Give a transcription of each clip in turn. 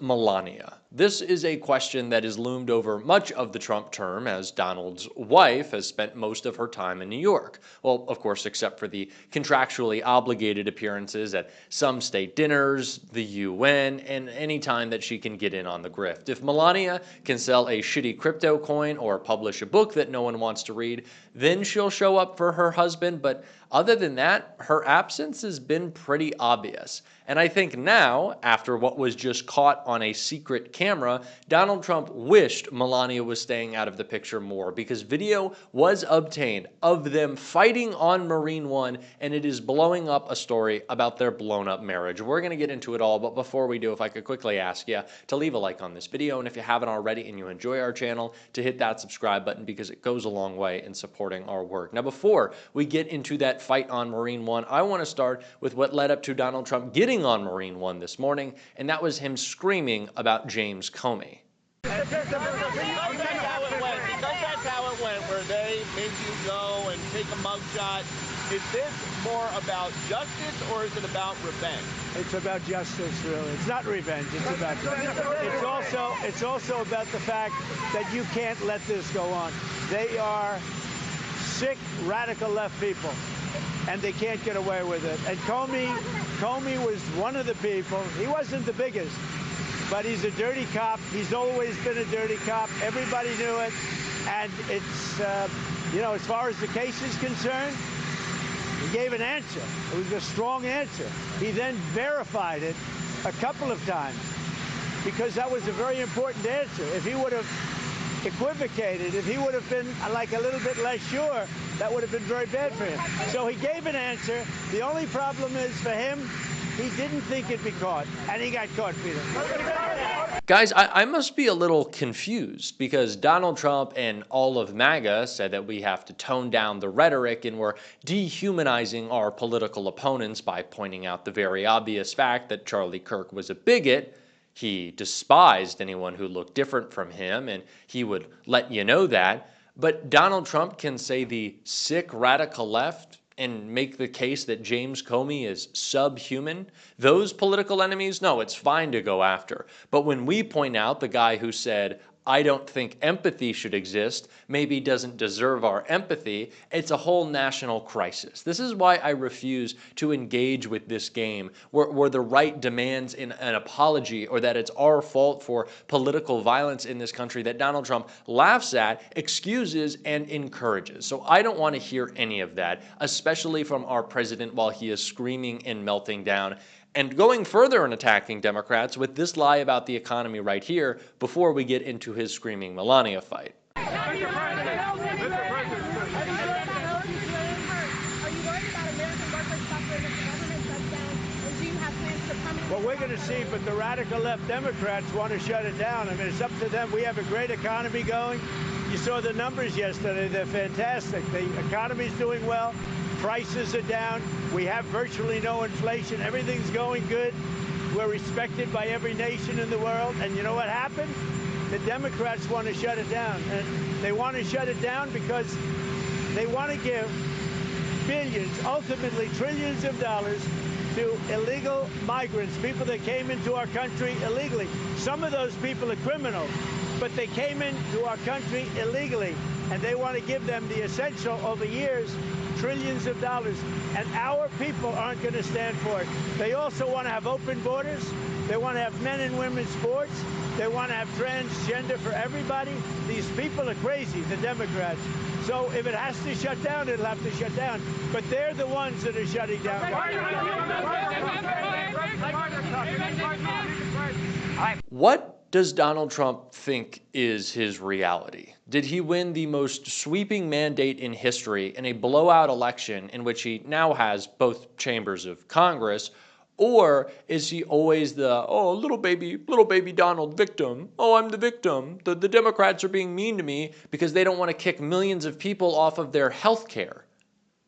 Melania. This is a question that has loomed over much of the Trump term, as Donald's wife has spent most of her time in New York. Well, of course, except for the contractually obligated appearances at some state dinners, the UN, and any time that she can get in on the grift. If Melania can sell a shitty crypto coin or publish a book that no one wants to read, then she'll show up for her husband. But other than that, her absence has been pretty obvious. And I think now, after what was just caught on a secret camera, Donald Trump wished Melania was staying out of the picture more, because video was obtained of them fighting on Marine One, and it is blowing up a story about their blown up marriage. We're going to get into it all, but before we do, if I could quickly ask you to leave a like on this video, and if you haven't already and you enjoy our channel, to hit that subscribe button, because it goes a long way in supporting our work. Now, before we get into that fight on Marine One, I want to start with what led up to Donald Trump getting on Marine One this morning, and that was him screaming about James Comey. Because that's how it went, where they made you go and take a mugshot. Is this more about justice, or is it about revenge? It's about justice, really. It's not revenge. It's about justice. It's also about the fact that you can't let this go on. They are sick, radical left people, and they can't get away with it. And Comey was one of the people. He wasn't the biggest, but he's a dirty cop. He's always been a dirty cop. Everybody knew it. And it's, as far as the case is concerned, he gave an answer. It was a strong answer. He then verified it a couple of times, because that was a very important answer. If he would have equivocated, if he would have been like a little bit less sure, that would have been very bad for him. So he gave an answer. The only problem is for him, he didn't think it'd be caught, and he got caught, Peter. Guys, I must be a little confused, because Donald Trump and all of MAGA said that we have to tone down the rhetoric, and we're dehumanizing our political opponents by pointing out the very obvious fact that Charlie Kirk was a bigot. He despised anyone who looked different from him, and he would let you know that. But Donald Trump can say the sick radical left and make the case that James Comey is subhuman. Those political enemies, no, it's fine to go after. But when we point out the guy who said, "I don't think empathy should exist," maybe doesn't deserve our empathy, it's a whole national crisis. This is why I refuse to engage with this game where the right demands an apology, or that it's our fault for political violence in this country that Donald Trump laughs at, excuses, and encourages. So I don't want to hear any of that, especially from our president while he is screaming and melting down, and going further and attacking Democrats with this lie about the economy right here before we get into his screaming Melania fight. Well, we're going to see, but the radical left Democrats want to shut it down. I mean, it's up to them. We have a great economy going. You saw the numbers yesterday. They're fantastic. The economy's doing well. Prices are down. We have virtually no inflation. Everything's going good. We're respected by every nation in the world. And you know what happened? The Democrats want to shut it down. And they want to shut it down because they want to give billions, ultimately trillions of dollars to illegal migrants, people that came into our country illegally. Some of those people are criminals, but they came into our country illegally, and they want to give them the essential over years, trillions of dollars, and our people aren't going to stand for it. They also want to have open borders. They want to have men and women's sports. They want to have transgender for everybody. These people are crazy, the Democrats. So if it has to shut down, it'll have to shut down. But they're the ones that are shutting down. What does Donald Trump think is his reality? Did he win the most sweeping mandate in history in a blowout election in which he now has both chambers of Congress? Or is he always the, oh, little baby Donald victim? Oh, I'm the victim. The Democrats are being mean to me because they don't want to kick millions of people off of their health care.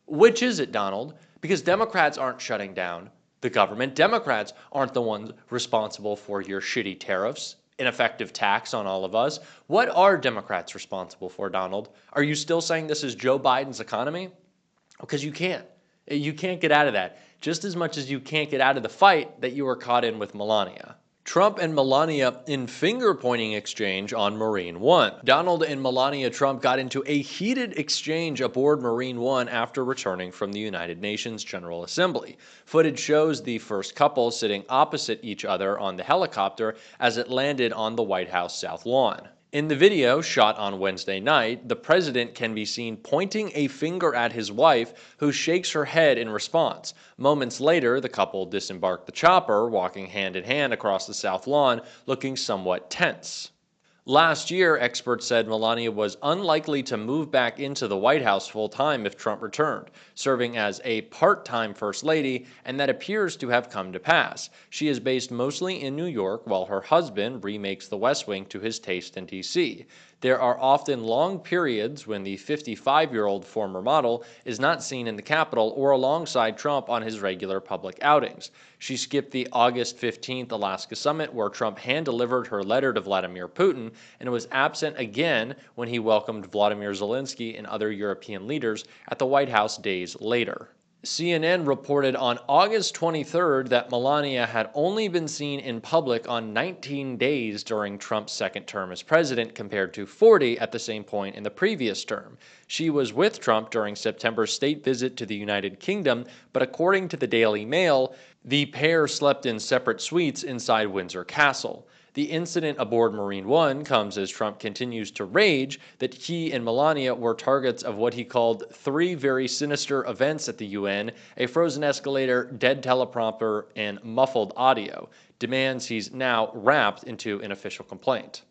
Which is it, Donald? Because Democrats aren't shutting down the government. Democrats aren't the ones responsible for your shitty tariffs, ineffective tax on all of us. What are Democrats responsible for, Donald? Are you still saying this is Joe Biden's economy? Because you can't. You can't get out of that. Just as much as you can't get out of the fight that you were caught in with Melania. Trump and Melania in finger-pointing exchange on Marine One. Donald and Melania Trump got into a heated exchange aboard Marine One after returning from the United Nations General Assembly. Footage shows the first couple sitting opposite each other on the helicopter as it landed on the White House South Lawn. In the video, shot on Wednesday night, the president can be seen pointing a finger at his wife, who shakes her head in response. Moments later, the couple disembarked the chopper, walking hand in hand across the South Lawn, looking somewhat tense. Last year, experts said Melania was unlikely to move back into the White House full-time if Trump returned, serving as a part-time First Lady, and that appears to have come to pass. She is based mostly in New York, while her husband remakes the West Wing to his taste in D.C. There are often long periods when the 55-year-old former model is not seen in the Capitol or alongside Trump on his regular public outings. She skipped the August 15th Alaska summit where Trump hand-delivered her letter to Vladimir Putin and was absent again when he welcomed Vladimir Zelensky and other European leaders at the White House days later. CNN reported on August 23rd that Melania had only been seen in public on 19 days during Trump's second term as president compared to 40 at the same point in the previous term. She was with Trump during September's state visit to the United Kingdom, but according to the Daily Mail, the pair slept in separate suites inside Windsor Castle. The incident aboard Marine One comes as Trump continues to rage that he and Melania were targets of what he called three very sinister events at the UN: a frozen escalator, dead teleprompter, and muffled audio, demands he's now wrapped into an official complaint.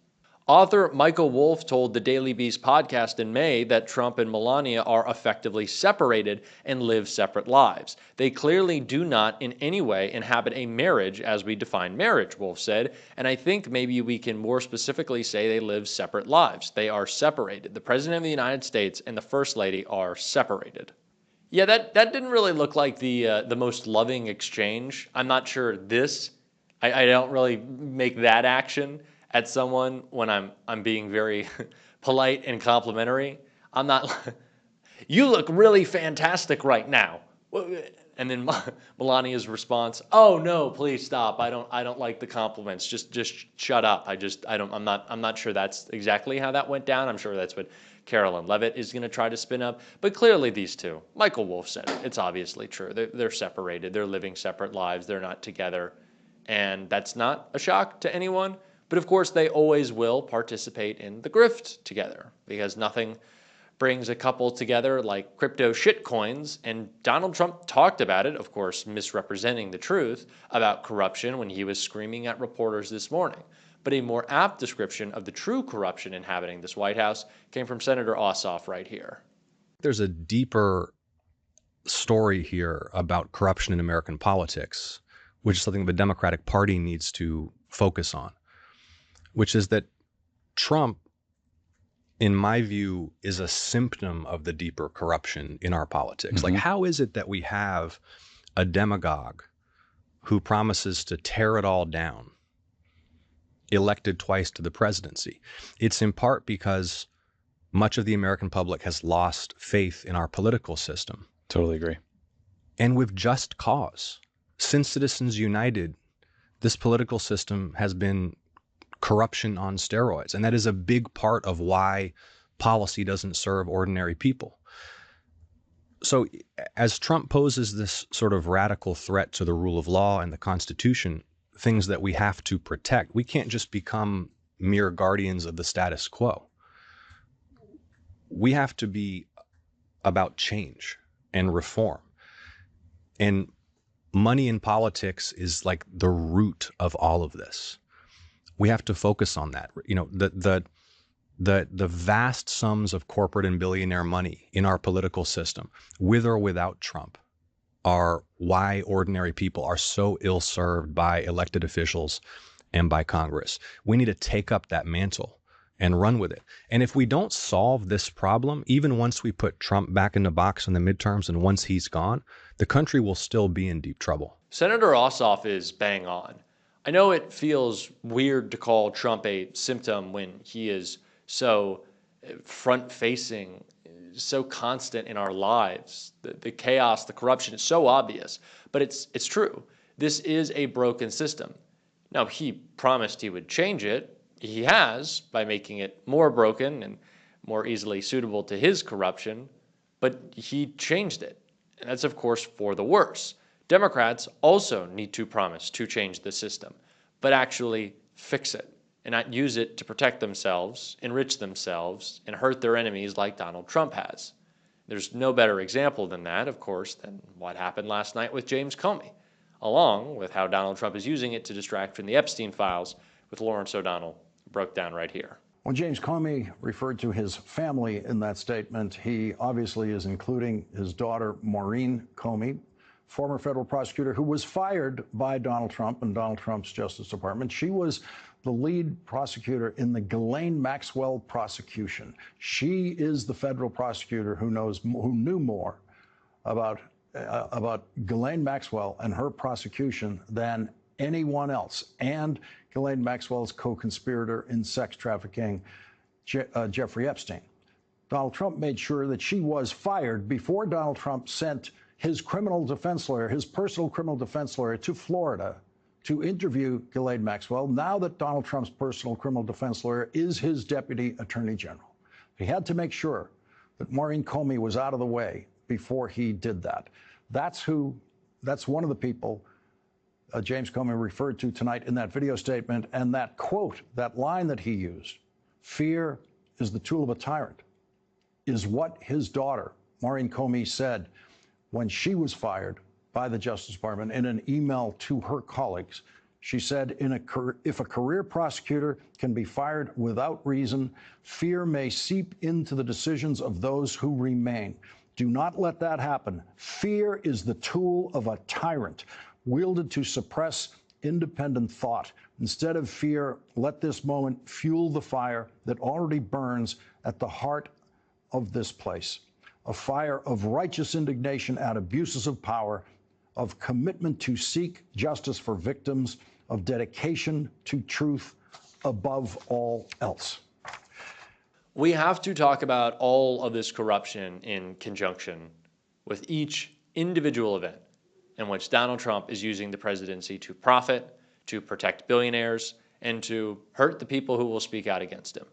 Author Michael Wolff told the Daily Beast podcast in May that Trump and Melania are effectively separated and live separate lives. They clearly do not in any way inhabit a marriage as we define marriage, Wolff said, and I think maybe we can more specifically say they live separate lives. They are separated. The President of the United States and the First Lady are separated. Yeah, that didn't really look like the most loving exchange. I'm not sure I don't really make that action at someone when I'm being very polite and complimentary. I'm not. You look really fantastic right now. And then Melania's response, "Oh no, please stop. I don't like the compliments. Just shut up. I'm not sure that's exactly how that went down. I'm sure that's what Carolyn Levitt is going to try to spin up. But clearly these two, Michael Wolff said it. It's obviously true. They're separated. They're living separate lives. They're not together. And that's not a shock to anyone. But of course, they always will participate in the grift together because nothing brings a couple together like crypto shitcoins. And Donald Trump talked about it, of course, misrepresenting the truth about corruption when he was screaming at reporters this morning. But a more apt description of the true corruption inhabiting this White House came from Senator Ossoff right here. There's a deeper story here about corruption in American politics, which is something the Democratic Party needs to focus on, which is that Trump, in my view, is a symptom of the deeper corruption in our politics. Mm-hmm. Like, how is it that we have a demagogue who promises to tear it all down, elected twice to the presidency? It's in part because much of the American public has lost faith in our political system. Totally agree. And with just cause. Since Citizens United, this political system has been corruption on steroids. And that is a big part of why policy doesn't serve ordinary people. So as Trump poses this sort of radical threat to the rule of law and the Constitution, things that we have to protect, we can't just become mere guardians of the status quo. We have to be about change and reform. And money in politics is like the root of all of this. We have to focus on that. You know, the vast sums of corporate and billionaire money in our political system, with or without Trump, are why ordinary people are so ill-served by elected officials and by Congress. We need to take up that mantle and run with it. And if we don't solve this problem, even once we put Trump back in the box in the midterms and once he's gone, the country will still be in deep trouble. Senator Ossoff is bang on. I know it feels weird to call Trump a symptom when he is so front-facing, so constant in our lives. The chaos, the corruption is so obvious, but it's true. This is a broken system. Now, he promised he would change it. He has, by making it more broken and more easily suitable to his corruption, but he changed it. And that's, of course, for the worse. Democrats also need to promise to change the system, but actually fix it and not use it to protect themselves, enrich themselves, and hurt their enemies like Donald Trump has. There's no better example than that, of course, than what happened last night with James Comey, along with how Donald Trump is using it to distract from the Epstein files with Lawrence O'Donnell, broke down right here. When James Comey referred to his family in that statement, he obviously is including his daughter, Maureen Comey, former federal prosecutor who was fired by Donald Trump and Donald Trump's Justice Department. She was the lead prosecutor in the Ghislaine Maxwell prosecution. She is the federal prosecutor who knew more about Ghislaine Maxwell and her prosecution than anyone else, and Ghislaine Maxwell's co-conspirator in sex trafficking, Jeffrey Epstein. Donald Trump made sure that she was fired before Donald Trump sent his criminal defense lawyer, his personal criminal defense lawyer, to Florida to interview Ghislaine Maxwell, now that Donald Trump's personal criminal defense lawyer is his deputy attorney general. He had to make sure that Maureen Comey was out of the way before he did that. That's one of the people James Comey referred to tonight in that video statement, and that quote, that line that he used, "Fear is the tool of a tyrant," is what his daughter, Maureen Comey, said when she was fired by the Justice Department in an email to her colleagues. She said, if a career prosecutor can be fired without reason, fear may seep into the decisions of those who remain. Do not let that happen. Fear is the tool of a tyrant, wielded to suppress independent thought. Instead of fear, let this moment fuel the fire that already burns at the heart of this place. A fire of righteous indignation at abuses of power, of commitment to seek justice for victims, of dedication to truth above all else. We have to talk about all of this corruption in conjunction with each individual event in which Donald Trump is using the presidency to profit, to protect billionaires, and to hurt the people who will speak out against him.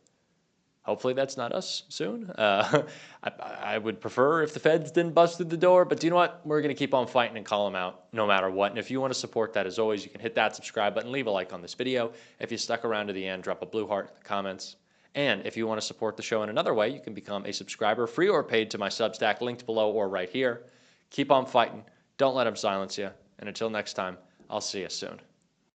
Hopefully that's not us soon. I would prefer if the feds didn't bust through the door, but do you know what? We're going to keep on fighting and call them out no matter what. And if you want to support that, as always, you can hit that subscribe button, leave a like on this video. If you stuck around to the end, drop a blue heart in the comments. And if you want to support the show in another way, you can become a subscriber, free or paid, to my Substack, linked below or right here. Keep on fighting. Don't let them silence you. And until next time, I'll see you soon.